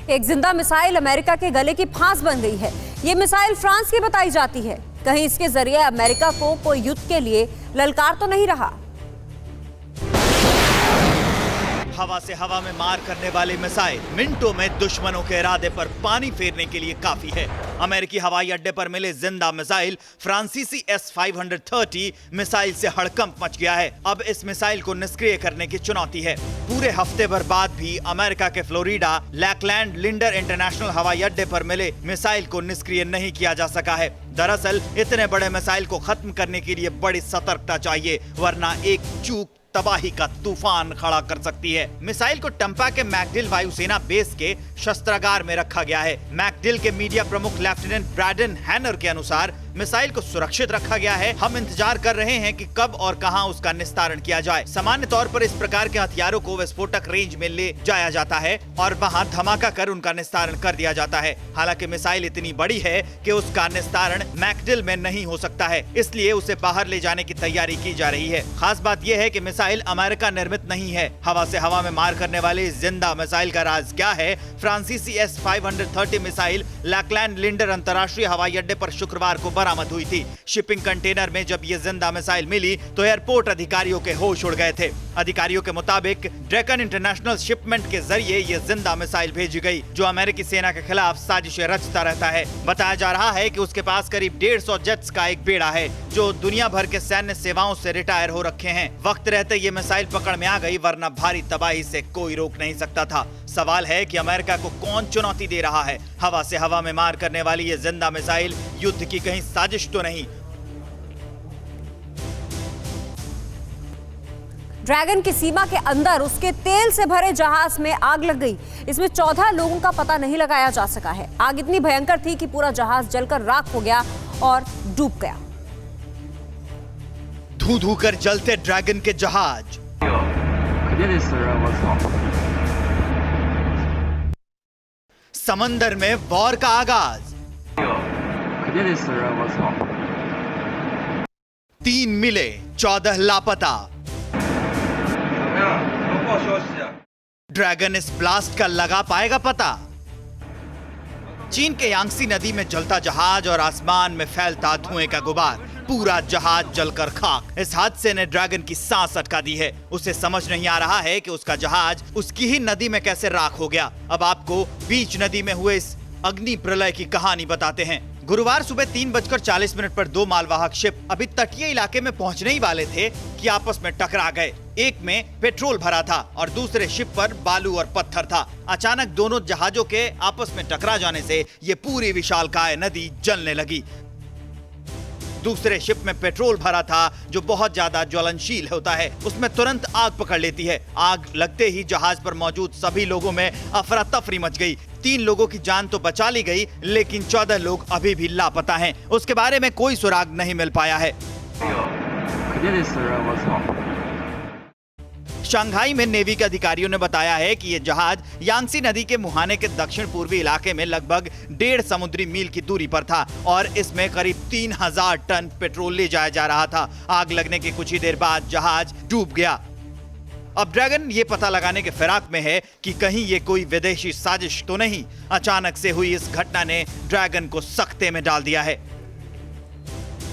एक जिंदा missile America के गले की फांस बन गई है। ये मिसाइल फ्रांस की बताई जाती है। कहीं इसके जरिए अमेरिका को कोई युद्ध के लिए ललकार तो नहीं रहा। हवा से हवा में मार करने वाली मिसाइल मिनटों में दुश्मनों के इरादे पर पानी फेरने के लिए काफी है। अमेरिकी हवाई अड्डे पर मिले जिंदा मिसाइल फ्रांसीसी S-530 मिसाइल से हड़कंप मच गया है। अब इस मिसाइल को निष्क्रिय करने की चुनौती है। पूरे हफ्ते भर बाद भी अमेरिका के फ्लोरिडा लैकलैंड लिंडर इंटरनेशनल हवाई अड्डे पर मिले मिसाइल को निष्क्रिय नहीं किया जा सका है। दरअसल इतने बड़े मिसाइल को खत्म करने के लिए बड़ी सतर्कता चाहिए, वरना एक चूक तबाही का तूफान खड़ा कर सकती है। मिसाइल को टम्पा के मैकडिल वायुसेना बेस के शस्त्रागार में रखा गया है। मैकडिल के मीडिया प्रमुख लेफ्टिनेंट ब्रैडन हैनर के अनुसार मिसाइल को सुरक्षित रखा गया है। हम इंतजार कर रहे हैं कि कब और कहां उसका निस्तारण किया जाए। सामान्य तौर पर इस प्रकार के हथियारों को विस्फोटक रेंज में ले जाया जाता है और वहां धमाका कर उनका निस्तारण कर दिया जाता है। हालांकि मिसाइल इतनी बड़ी है कि उसका निस्तारण मैकडिल में नहीं हो सकता है, इसलिए उसे बाहर ले जाने की तैयारी की जा रही है। खास बात यह है कि मिसाइल अमेरिका निर्मित नहीं है। हवा से हवा में मार करने वाले जिंदा मिसाइल का राज क्या है? फ्रांसीसी S-530 मिसाइल लैकलैंड लिंडर अंतर्राष्ट्रीय हवाई अड्डे पर शुक्रवार को बरामद हुई थी। शिपिंग कंटेनर में जब ये जिंदा मिसाइल मिली तो एयरपोर्ट अधिकारियों के होश उड़ गए थे। अधिकारियों के मुताबिक ड्रैगन इंटरनेशनल शिपमेंट के जरिए ये जिंदा मिसाइल भेजी गई, जो अमेरिकी सेना के खिलाफ साजिशें रचता रहता है। बताया जा रहा है कि उसके पास करीब 150 जेट्स का एक बेड़ा है, जो दुनिया भर के सैन्य सेवाओं से रिटायर हो रखे हैं। वक्त रहते ये मिसाइल पकड़ में आ गई, वरना भारी तबाही से कोई रोक नहीं सकता था। सवाल है कि अमेरिका को कौन चुनौती दे रहा है? हवा से हवा में मार करने वाली ये जिंदा मिसाइल युद्ध की कहीं साजिश तो नहीं? ड्रैगन की सीमा के अंदर उसके तेल से भरे जहाज में आग लग गई। इसमें 14 लोगों का पता नहीं लगाया जा सका है। आग इतनी भयंकर थी कि पूरा जहाज जलकर राख हो गया और डूब गया। धू धू कर जलते ड्रैगन के जहाज। समंदर में वॉर का आगाज। 3 मिले, 14 लापता। ड्रैगन इस ब्लास्ट का लगा पाएगा पता? चीन के यांगसी नदी में जलता जहाज और आसमान में फैलता धुएं का गुबार, पूरा जहाज जलकर खाक। इस हादसे ने ड्रैगन की सांस अटका दी है। उसे समझ नहीं आ रहा है कि उसका जहाज उसकी ही नदी में कैसे राख हो गया। अब आपको बीच नदी में हुए इस अग्नि प्रलय की कहानी बताते हैं। गुरुवार सुबह 3:40 पर 2 मालवाहक शिप अभी तटीय इलाके में पहुंचने ही वाले थे कि आपस में टकरा गए। एक में पेट्रोल भरा था और दूसरे शिप पर बालू और पत्थर था। अचानक दोनों जहाजों के आपस में टकरा जाने से ये पूरी विशालकाय नदी जलने लगी। दूसरे शिप में पेट्रोल भरा था, जो बहुत ज्यादा ज्वलनशील होता है। उसमें तुरंत आग पकड़ लेती है। आग लगते ही जहाज पर मौजूद सभी लोगों में अफरा तफरी मच गई। 3 लोगों की जान तो बचा ली गई, लेकिन 14 लोग अभी भी लापता हैं। उसके बारे में कोई सुराग नहीं मिल पाया है। शंघाई में नेवी के अधिकारियों ने बताया है कि यह जहाज यांगसी नदी के मुहाने के दक्षिण पूर्वी इलाके में लगभग 1.5 समुद्री मील की दूरी पर था और इसमें करीब 3000 टन पेट्रोल ले जाया जा रहा था। आग लगने के कुछ ही देर बाद जहाज डूब गया। अब ड्रैगन ये पता लगाने के फिराक में है कि कहीं ये कोई विदेशी साजिश तो नहीं। अचानक से हुई इस घटना ने ड्रैगन को सख्ते में डाल दिया है।